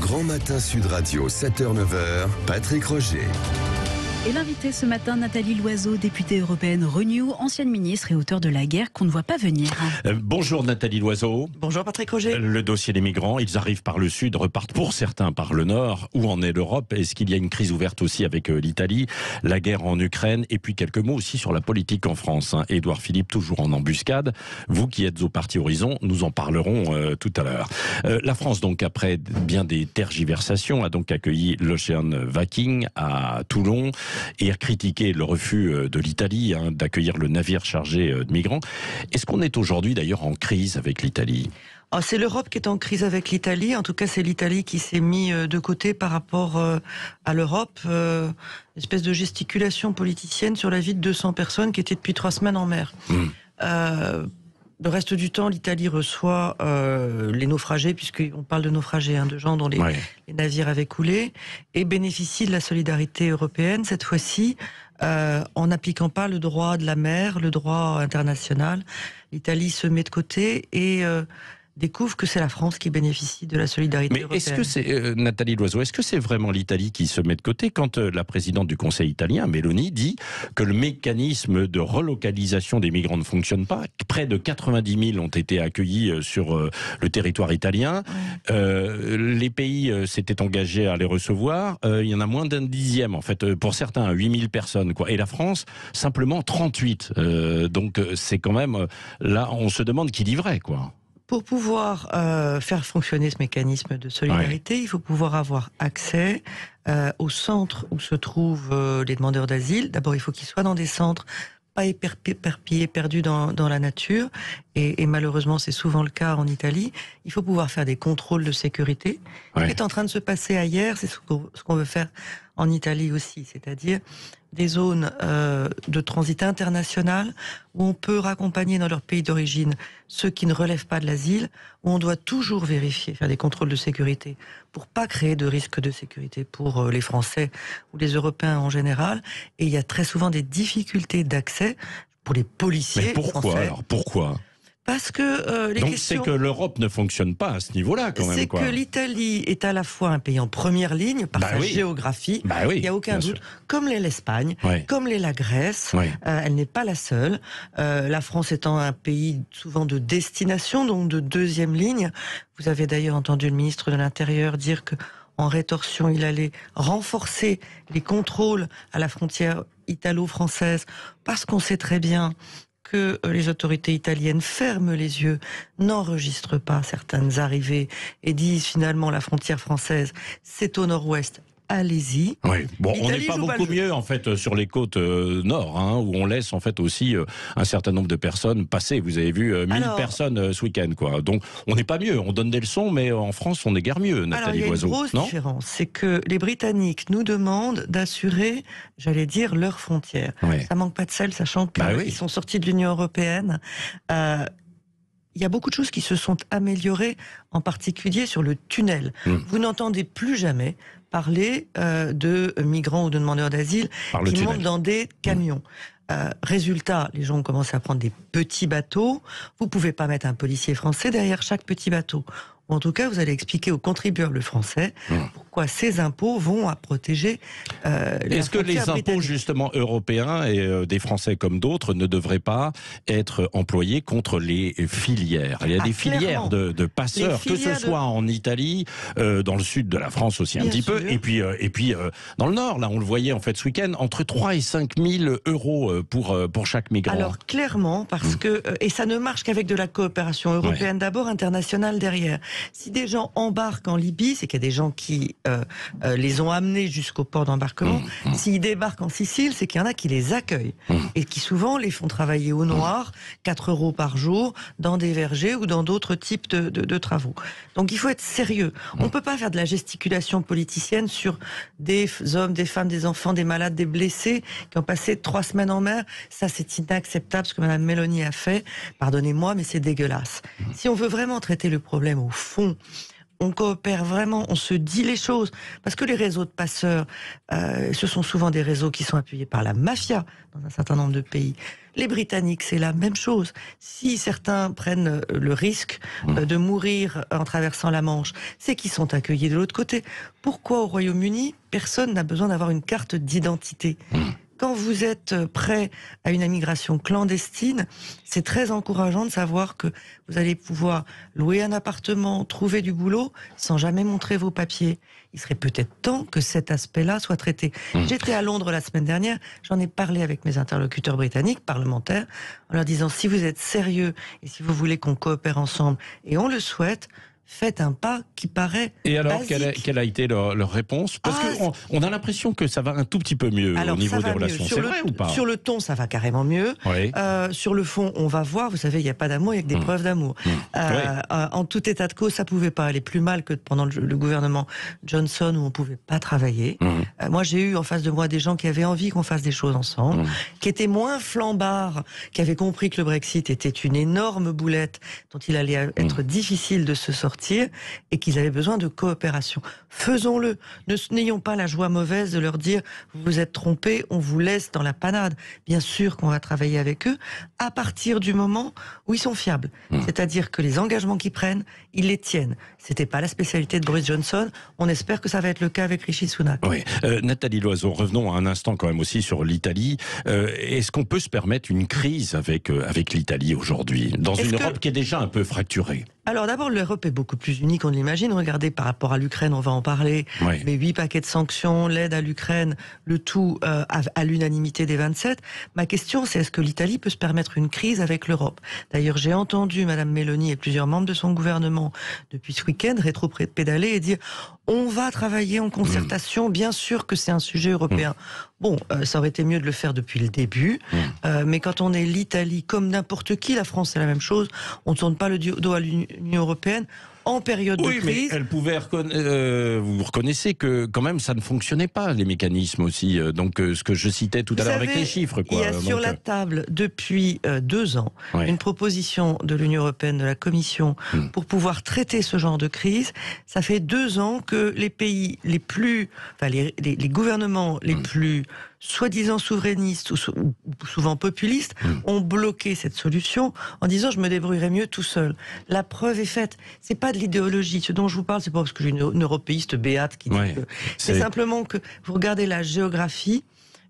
Grand Matin Sud Radio, 7h-9h, Patrick Roger. Et l'invité ce matin, Nathalie Loiseau, députée européenne Renew, ancienne ministre et auteure de La guerre qu'on ne voit pas venir. Bonjour Nathalie Loiseau. Bonjour Patrick Roger. Le dossier des migrants, ils arrivent par le sud, repartent pour certains par le nord. Où en est l'Europe? Est-ce qu'il y a une crise ouverte aussi avec l'Italie? La guerre en Ukraine? Et puis quelques mots aussi sur la politique en France. Édouard Philippe, toujours en embuscade. Vous qui êtes au Parti Horizon, nous en parlerons tout à l'heure. La France, donc, après bien des tergiversations, a donc accueilli l'Ocean Viking à Toulon et a critiqué le refus de l'Italie d'accueillir le navire chargé de migrants. Est-ce qu'on est aujourd'hui d'ailleurs en crise avec l'Italie ? C'est l'Europe qui est en crise avec l'Italie. En tout cas, c'est l'Italie qui s'est mis de côté par rapport à l'Europe. Une espèce de gesticulation politicienne sur la vie de 200 personnes qui étaient depuis 3 semaines en mer. Le reste du temps, l'Italie reçoit les naufragés, puisqu'on parle de naufragés, de gens dont les navires avaient coulé, et bénéficie de la solidarité européenne, cette fois-ci, en n'appliquant pas le droit de la mer, le droit international. L'Italie se met de côté et découvre que c'est la France qui bénéficie de la solidarité européenne. Mais est-ce que c'est, Nathalie Loiseau, est-ce que c'est vraiment l'Italie qui se met de côté quand la présidente du Conseil italien, Meloni, dit que le mécanisme de relocalisation des migrants ne fonctionne pas? Près de 90 000 ont été accueillis sur le territoire italien. Les pays s'étaient engagés à les recevoir. Il y en a moins d'un dixième, en fait, pour certains, 8 000 personnes, quoi. Et la France, simplement 38. Donc c'est quand même, là, on se demande qui livrait, quoi. Pour pouvoir faire fonctionner ce mécanisme de solidarité, il faut pouvoir avoir accès aux centres où se trouvent les demandeurs d'asile. D'abord, il faut qu'ils soient dans des centres pas éparpillés, perdus dans la nature. Et malheureusement, c'est souvent le cas en Italie. Il faut pouvoir faire des contrôles de sécurité. Ce qui est en train de se passer ailleurs, c'est ce qu'on veut faire en Italie aussi, c'est-à-dire des zones de transit international où on peut raccompagner dans leur pays d'origine ceux qui ne relèvent pas de l'asile, où on doit toujours vérifier, faire des contrôles de sécurité pour pas créer de risque de sécurité pour les Français ou les Européens en général. Et il y a très souvent des difficultés d'accès pour les policiers. Mais pourquoi français. alors? Pourquoi? Parce que les Donc questions... c'est que l'Europe ne fonctionne pas à ce niveau-là, quand même. C'est que l'Italie est à la fois un pays en première ligne par sa géographie, il n'y a aucun doute, comme l'est l'Espagne, comme l'est la Grèce, elle n'est pas la seule. La France étant un pays souvent de destination, donc de deuxième ligne. Vous avez d'ailleurs entendu le ministre de l'Intérieur dire que en rétorsion, il allait renforcer les contrôles à la frontière italo-française, parce qu'on sait très bien que les autorités italiennes ferment les yeux, n'enregistrent pas certaines arrivées et disent finalement la frontière française, c'est au nord-ouest. Allez-y. Oui. Bon, on n'est pas beaucoup mieux en fait sur les côtes nord, où on laisse en fait aussi un certain nombre de personnes passer. Vous avez vu 1000 personnes ce week-end, quoi. Donc on n'est pas mieux. On donne des leçons, mais en France on est guère mieux. Nathalie Loiseau. Il y a une grosse différence, c'est que les Britanniques nous demandent d'assurer, j'allais dire, leurs frontières. Ça manque pas de sel, sachant qu'ils sont sortis de l'Union européenne. Il y a beaucoup de choses qui se sont améliorées, en particulier sur le tunnel. Vous n'entendez plus jamais parler de migrants ou de demandeurs d'asile qui montent dans des camions. Résultat, les gens ont commencé à prendre des petits bateaux. Vous pouvez pas mettre un policier français derrière chaque petit bateau. Ou en tout cas, vous allez expliquer aux contribuables français pourquoi ces impôts vont à protéger Est-ce que les impôts justement européens et des Français comme d'autres ne devraient pas être employés contre les filières? Il y a des filières de passeurs, que ce soit en Italie, dans le sud de la France aussi un petit peu, et puis dans le nord, là on le voyait en fait ce week-end, entre 3 et 5 000 euros pour chaque migrant. Alors clairement, parce que, et ça ne marche qu'avec de la coopération européenne d'abord, internationale derrière. Si des gens embarquent en Libye, c'est qu'il y a des gens qui les ont amenés jusqu'au port d'embarquement. S'ils débarquent en Sicile, c'est qu'il y en a qui les accueillent et qui souvent les font travailler au noir, 4 euros par jour, dans des vergers ou dans d'autres types de travaux. Donc il faut être sérieux. On ne peut pas faire de la gesticulation politicienne sur des hommes, des femmes, des enfants, des malades, des blessés qui ont passé 3 semaines en mer. Ça, c'est inacceptable ce que Mme Meloni a fait. Pardonnez-moi, mais c'est dégueulasse. Si on veut vraiment traiter le problème au fond, on coopère vraiment, on se dit les choses. Parce que les réseaux de passeurs, ce sont souvent des réseaux qui sont appuyés par la mafia dans un certain nombre de pays. Les Britanniques, c'est la même chose. Si certains prennent le risque de mourir en traversant la Manche, c'est qu'ils sont accueillis de l'autre côté. Pourquoi au Royaume-Uni, personne n'a besoin d'avoir une carte d'identité ? Quand vous êtes prêt à une immigration clandestine, c'est très encourageant de savoir que vous allez pouvoir louer un appartement, trouver du boulot, sans jamais montrer vos papiers. Il serait peut-être temps que cet aspect-là soit traité. J'étais à Londres la semaine dernière, j'en ai parlé avec mes interlocuteurs britanniques, parlementaires, en leur disant, si vous êtes sérieux et si vous voulez qu'on coopère ensemble, et on le souhaite, faites un pas qui paraît Et alors, basique. quelle a été leur réponse? Parce qu'on a l'impression que ça va un tout petit peu mieux au niveau des relations. C'est vrai ou pas? Sur le ton, ça va carrément mieux. Oui. Sur le fond, on va voir. Vous savez, il n'y a pas d'amour, il y a que des preuves d'amour. En tout état de cause, ça pouvait pas aller plus mal que pendant le gouvernement Johnson où on pouvait pas travailler. Moi, j'ai eu en face de moi des gens qui avaient envie qu'on fasse des choses ensemble, qui étaient moins flambards, qui avaient compris que le Brexit était une énorme boulette dont il allait être difficile de se sortir et qu'ils avaient besoin de coopération. Faisons-le. N'ayons pas la joie mauvaise de leur dire vous vous êtes trompés, on vous laisse dans la panade. Bien sûr qu'on va travailler avec eux à partir du moment où ils sont fiables. C'est-à-dire que les engagements qu'ils prennent, ils les tiennent. C'était pas la spécialité de Boris Johnson. On espère que ça va être le cas avec Rishi Sunak. Oui. Nathalie Loiseau, revenons un instant quand même aussi sur l'Italie. Est-ce qu'on peut se permettre une crise avec l'Italie aujourd'hui, dans une Europe qui est déjà un peu fracturée? Alors d'abord, l'Europe est beaucoup plus unie qu'on l'imagine. Regardez, par rapport à l'Ukraine, on va en parler. Oui. Les 8 paquets de sanctions, l'aide à l'Ukraine, le tout à l'unanimité des 27. Ma question, c'est est-ce que l'Italie peut se permettre une crise avec l'Europe? D'ailleurs, j'ai entendu Madame Meloni et plusieurs membres de son gouvernement depuis ce week-end rétro-pédaler et dire on va travailler en concertation. Bien sûr que c'est un sujet européen. Bon, ça aurait été mieux de le faire depuis le début. Mais quand on est l'Italie, comme n'importe qui, la France c'est la même chose, on ne tourne pas le dos à l'Union européenne en période de crise. Oui, mais elle pouvait vous reconnaissez que quand même ça ne fonctionnait pas, les mécanismes aussi. Donc ce que je citais tout à l'heure avec les chiffres. Il y a sur la table depuis 2 ans une proposition de l'Union européenne, de la Commission, pour pouvoir traiter ce genre de crise. Ça fait 2 ans que les pays les plus, enfin les gouvernements les plus soi-disant souverainistes ou souvent populistes ont bloqué cette solution en disant je me débrouillerai mieux tout seul. La preuve est faite. C'est pas de l'idéologie. Ce dont je vous parle, c'est pas parce que j'ai une européiste béate qui dit que c'est simplement que vous regardez la géographie.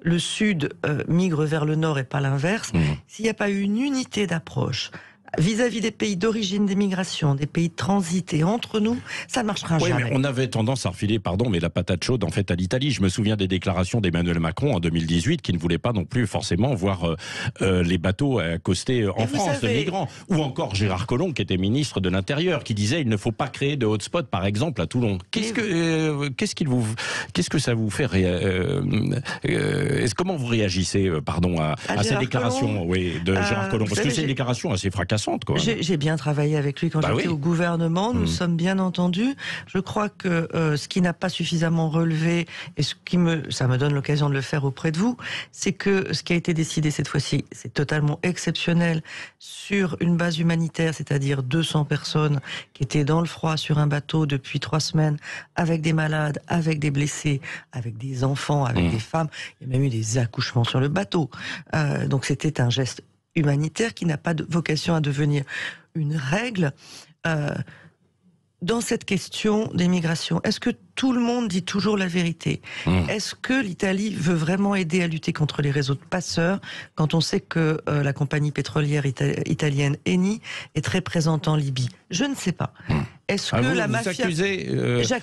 Le Sud migre vers le Nord et pas l'inverse. S'il n'y a pas eu une unité d'approche vis-à-vis des pays d'origine des migrations, des pays de transit et entre nous, ça ne marchera jamais. Mais on avait tendance à refiler, mais la patate chaude en fait à l'Italie. Je me souviens des déclarations d'Emmanuel Macron en 2018 qui ne voulait pas non plus forcément voir les bateaux accoster en France de migrants. Ou encore Gérard Collomb qui était ministre de l'Intérieur qui disait il ne faut pas créer de hotspot par exemple à Toulon. Qu'est-ce que ça vous fait comment vous réagissez à ces déclarations de Gérard Collomb, parce que c'est une déclaration assez fracassante. J'ai bien travaillé avec lui quand j'étais au gouvernement, nous sommes bien entendus. Je crois que ce qui n'a pas suffisamment relevé, et ça me donne l'occasion de le faire auprès de vous, c'est que ce qui a été décidé cette fois-ci, c'est totalement exceptionnel sur une base humanitaire, c'est-à-dire 200 personnes qui étaient dans le froid sur un bateau depuis 3 semaines, avec des malades, avec des blessés, avec des enfants, avec des femmes. Il y a même eu des accouchements sur le bateau. Donc c'était un geste humanitaire qui n'a pas de vocation à devenir une règle. Dans cette question des migrations, est-ce que tout le monde dit toujours la vérité? Est-ce que l'Italie veut vraiment aider à lutter contre les réseaux de passeurs quand on sait que la compagnie pétrolière italienne Eni est très présente en Libye? Je ne sais pas. Est-ce que la mafia...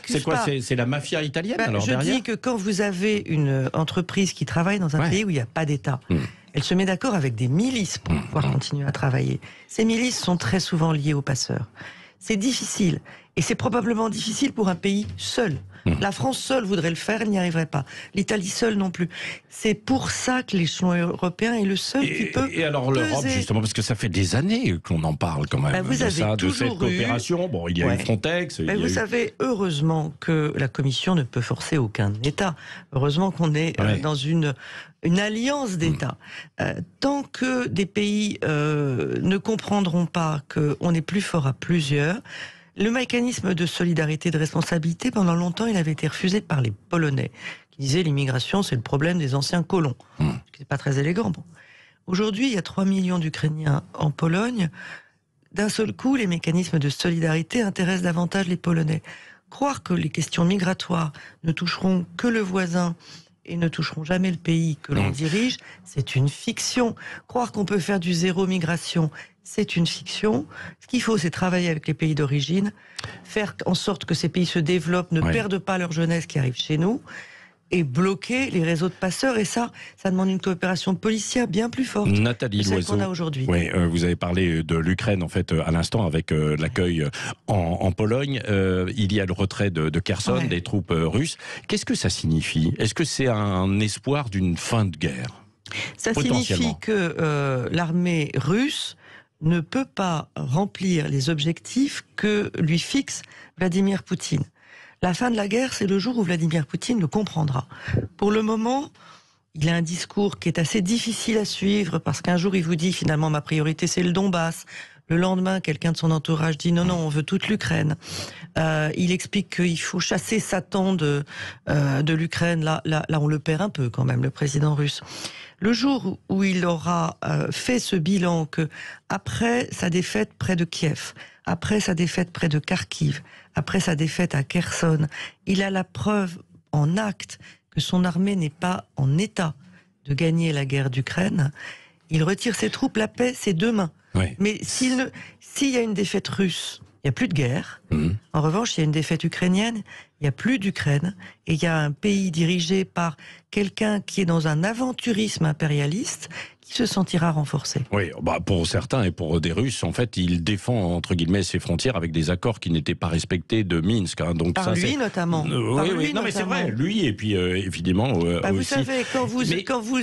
c'est quoi? C'est la mafia italienne alors je derrière? dis que quand vous avez une entreprise qui travaille dans un pays où il n'y a pas d'État, elle se met d'accord avec des milices pour pouvoir continuer à travailler. Ces milices sont très souvent liées aux passeurs. C'est difficile. Et c'est probablement difficile pour un pays seul. La France seule voudrait le faire, elle n'y arriverait pas. L'Italie seule non plus. C'est pour ça que l'échelon européen est le seul qui peut Et alors l'Europe, justement, parce que ça fait des années qu'on en parle quand même vous avez de cette coopération. Bon, il y a eu Frontex. Vous savez, heureusement que la Commission ne peut forcer aucun État. Heureusement qu'on est dans une alliance d'États. Tant que des pays ne comprendront pas qu'on est plus fort à plusieurs, Le mécanisme de solidarité et de responsabilité, pendant longtemps, il avait été refusé par les Polonais, qui disaient l'immigration, c'est le problème des anciens colons. C'est pas très élégant. Bon. Aujourd'hui, il y a 3 millions d'Ukrainiens en Pologne. D'un seul coup, les mécanismes de solidarité intéressent davantage les Polonais. Croire que les questions migratoires ne toucheront que le voisin et ne toucheront jamais le pays que l'on dirige, c'est une fiction. Croire qu'on peut faire du zéro migration, c'est une fiction. Ce qu'il faut, c'est travailler avec les pays d'origine, faire en sorte que ces pays se développent, ne perdent pas leur jeunesse qui arrive chez nous, et bloquer les réseaux de passeurs. Et ça demande une coopération policière bien plus forte Nathalie que celle Loiseau, qu'on a aujourd'hui. Oui, vous avez parlé de l'Ukraine, en fait, à l'instant, avec l'accueil en Pologne. Il y a le retrait de Kherson, des troupes russes. Qu'est-ce que ça signifie? Est-ce que c'est un espoir d'une fin de guerre? Ça signifie que l'armée russe ne peut pas remplir les objectifs que lui fixe Vladimir Poutine. La fin de la guerre, c'est le jour où Vladimir Poutine le comprendra. Pour le moment, il a un discours qui est assez difficile à suivre, parce qu'un jour il vous dit finalement ma priorité c'est le Donbass. Le lendemain, quelqu'un de son entourage dit non, on veut toute l'Ukraine. Il explique qu'il faut chasser Satan de l'Ukraine. Là, on le perd un peu quand même, le président russe. Le jour où il aura fait ce bilan que, après sa défaite près de Kiev, après sa défaite près de Kharkiv, après sa défaite à Kherson, il a la preuve en acte que son armée n'est pas en état de gagner la guerre d'Ukraine, il retire ses troupes, la paix, c'est demain. Oui. Mais s'il y a une défaite russe, il n'y a plus de guerre. En revanche, il y a une défaite ukrainienne, il n'y a plus d'Ukraine. Et il y a un pays dirigé par quelqu'un qui est dans un aventurisme impérialiste qui se sentira renforcé. Oui, pour certains et pour des Russes, en fait, il défend, entre guillemets, ses frontières avec des accords qui n'étaient pas respectés de Minsk. Hein. Donc, par lui notamment. Oui, non, mais c'est vrai, lui, et puis évidemment aussi. Vous savez, quand vous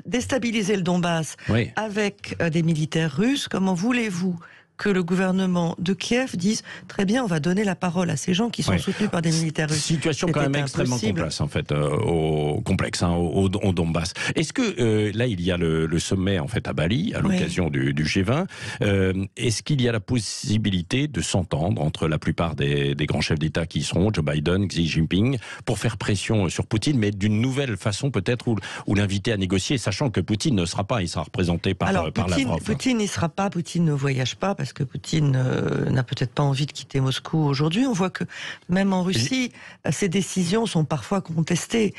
déstabilisez le Donbass avec des militaires russes, comment voulez-vous que le gouvernement de Kiev dise très bien, on va donner la parole à ces gens qui sont soutenus par des militaires russes. Situation quand même extrêmement complexe, en fait, au Donbass. Est-ce que là, il y a le sommet en fait à Bali à l'occasion du G20. Est-ce qu'il y a la possibilité de s'entendre entre la plupart des grands chefs d'État qui y seront, Joe Biden, Xi Jinping, pour faire pression sur Poutine, mais d'une nouvelle façon peut-être, ou l'inviter à négocier, sachant que Poutine ne sera pas, il sera représenté par Lavrov. Poutine n'y sera pas, Poutine ne voyage pas, parce que Poutine n'a peut-être pas envie de quitter Moscou aujourd'hui. On voit que même en Russie, ces décisions sont parfois contestées.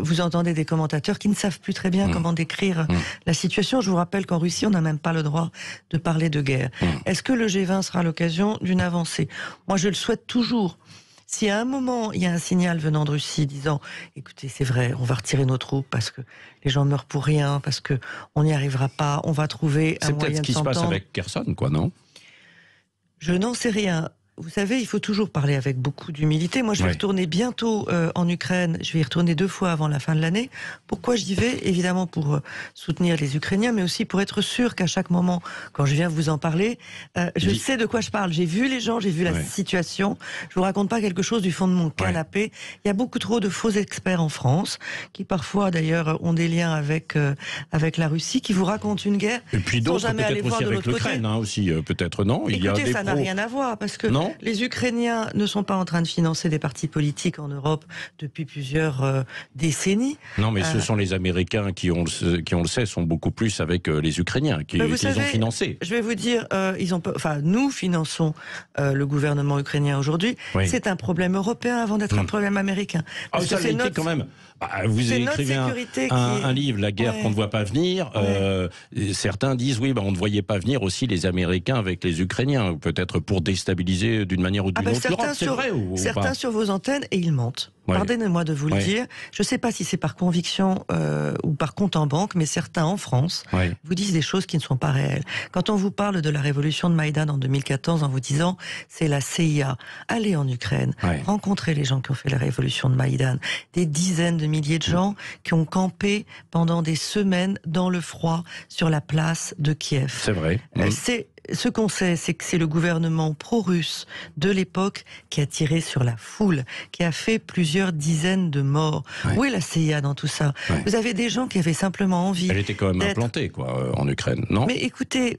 Vous entendez des commentateurs qui ne savent plus très bien comment décrire la situation. Je vous rappelle qu'en Russie, on n'a même pas le droit de parler de guerre. Est-ce que le G20 sera l'occasion d'une avancée? Moi, je le souhaite toujours. Si à un moment, il y a un signal venant de Russie disant « Écoutez, c'est vrai, on va retirer nos troupes parce que les gens meurent pour rien, parce qu'on n'y arrivera pas, on va trouver un moyen de s'entendre. » C'est peut-être ce qui se passe avec Kherson, quoi, non? Je n'en sais rien. Vous savez, il faut toujours parler avec beaucoup d'humilité. Moi, je vais retourner bientôt en Ukraine. Je vais y retourner 2 fois avant la fin de l'année. Pourquoi j'y vais? Évidemment pour soutenir les Ukrainiens, mais aussi pour être sûr qu'à chaque moment, quand je viens vous en parler, je sais de quoi je parle. J'ai vu les gens, j'ai vu la situation. Je vous raconte pas quelque chose du fond de mon canapé. Il y a beaucoup trop de faux experts en France, qui parfois, d'ailleurs, ont des liens avec la Russie, qui vous racontent une guerre. Et puis d'autres, jamais aller peut-être voir aussi de avec l'Ukraine, aussi, peut-être, non? Écoutez, ça n'a rien à voir, parce que les Ukrainiens ne sont pas en train de financer des partis politiques en Europe depuis plusieurs décennies. Non, mais ce sont les Américains qui, on le sait, sont beaucoup plus avec les Ukrainiens, qui les ont financés. Je vais vous dire, nous finançons le gouvernement ukrainien aujourd'hui. C'est un problème européen avant d'être un problème américain. Parce que c'est quand même. Vous écrivez un livre, La guerre qu'on ne voit pas venir. Certains disent on ne voyait pas venir aussi les Américains avec les Ukrainiens, peut-être pour déstabiliser d'une manière ou d'une autre l'Europe. C'est vrai ou certains pas sur vos antennes, et ils mentent. Pardonnez-moi de vous le dire. Je ne sais pas si c'est par conviction ou par compte en banque, mais certains en France vous disent des choses qui ne sont pas réelles. Quand on vous parle de la révolution de Maïdan en 2014 en vous disant c'est la CIA, allez en Ukraine, rencontrez les gens qui ont fait la révolution de Maïdan, des dizaines de milliers de gens qui ont campé pendant des semaines dans le froid sur la place de Kiev. C'est vrai. ce qu'on sait, c'est que c'est le gouvernement pro-russe de l'époque qui a tiré sur la foule, qui a fait plusieurs dizaines de morts. Ouais. Où est la CIA dans tout ça? Ouais. Vous avez des gens qui avaient simplement envie. Elle était quand même implantée, quoi, en Ukraine, non? Mais écoutez,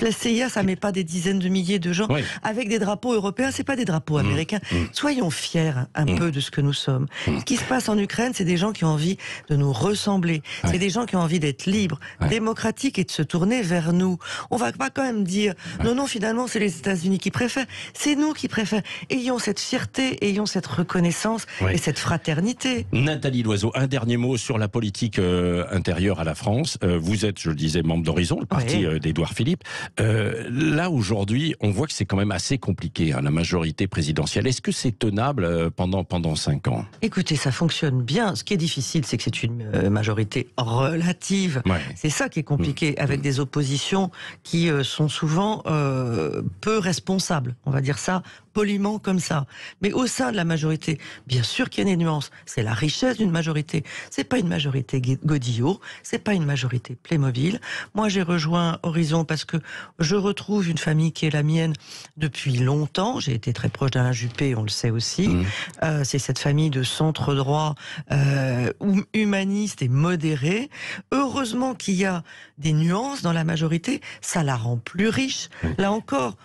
la CIA, ça met pas des dizaines de milliers de gens avec des drapeaux européens, c'est pas des drapeaux américains. Soyons fiers un peu de ce que nous sommes. Ce qui se passe en Ukraine, c'est des gens qui ont envie de nous ressembler. C'est des gens qui ont envie d'être libres, démocratiques et de se tourner vers nous. On va pas quand même dire non, finalement, c'est les États-Unis qui préfèrent. C'est nous qui préfèrent. Ayons cette fierté, ayons cette reconnaissance et cette fraternité. Nathalie Loiseau, un dernier mot sur la politique intérieure à la France. Vous êtes, je le disais, membre d'Horizon, le parti d'Édouard Philippe. Là, aujourd'hui, on voit que c'est quand même assez compliqué, la majorité présidentielle. Est-ce que c'est tenable pendant 5 ans? Écoutez, ça fonctionne bien. Ce qui est difficile, c'est que c'est une majorité relative. C'est ça qui est compliqué, avec des oppositions qui sont souvent peu responsables. On va dire ça poliment comme ça. Mais au sein de la majorité, bien sûr qu'il y a des nuances. C'est la richesse d'une majorité. C'est pas une majorité Godillot, c'est pas une majorité Playmobil. Moi, j'ai rejoint Horizon parce que je retrouve une famille qui est la mienne depuis longtemps. J'ai été très proche d'Alain Juppé, on le sait aussi. C'est cette famille de centre droit, humaniste et modéré. Heureusement qu'il y a des nuances dans la majorité, ça la rend plus riche. Là encore,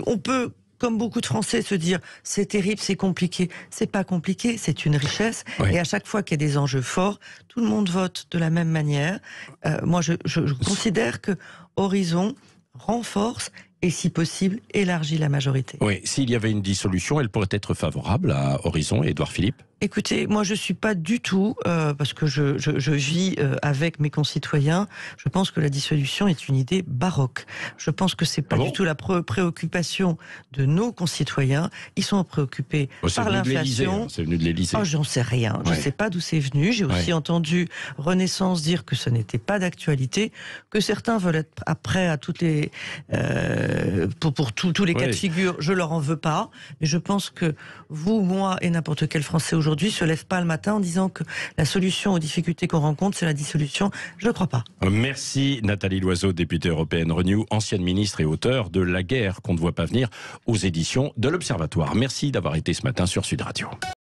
on peut, comme beaucoup de Français, se dire c'est terrible, c'est compliqué. C'est pas compliqué, c'est une richesse. Et à chaque fois qu'il y a des enjeux forts, tout le monde vote de la même manière. Moi, je considère que Horizon renforce et, si possible, élargit la majorité. Oui, s'il y avait une dissolution, elle pourrait être favorable à Horizon et Édouard Philippe? Écoutez, moi je suis pas du tout, parce que je vis avec mes concitoyens, je pense que la dissolution est une idée baroque. Je pense que c'est pas du tout la préoccupation de nos concitoyens. Ils sont préoccupés par l'inflation. C'est venu de l'Élysée. Oh, j'en sais rien. Je sais pas d'où c'est venu. J'ai aussi entendu Renaissance dire que ce n'était pas d'actualité, que certains veulent être prêts à toutes les pour tous les cas de figure. Je leur en veux pas, mais je pense que vous, moi et n'importe quel Français aujourd'hui se lève pas le matin en disant que la solution aux difficultés qu'on rencontre, c'est la dissolution. Je ne crois pas. Merci Nathalie Loiseau, députée européenne Renew, ancienne ministre et auteure de La guerre qu'on ne voit pas venir aux éditions de l'Observatoire. Merci d'avoir été ce matin sur Sud Radio.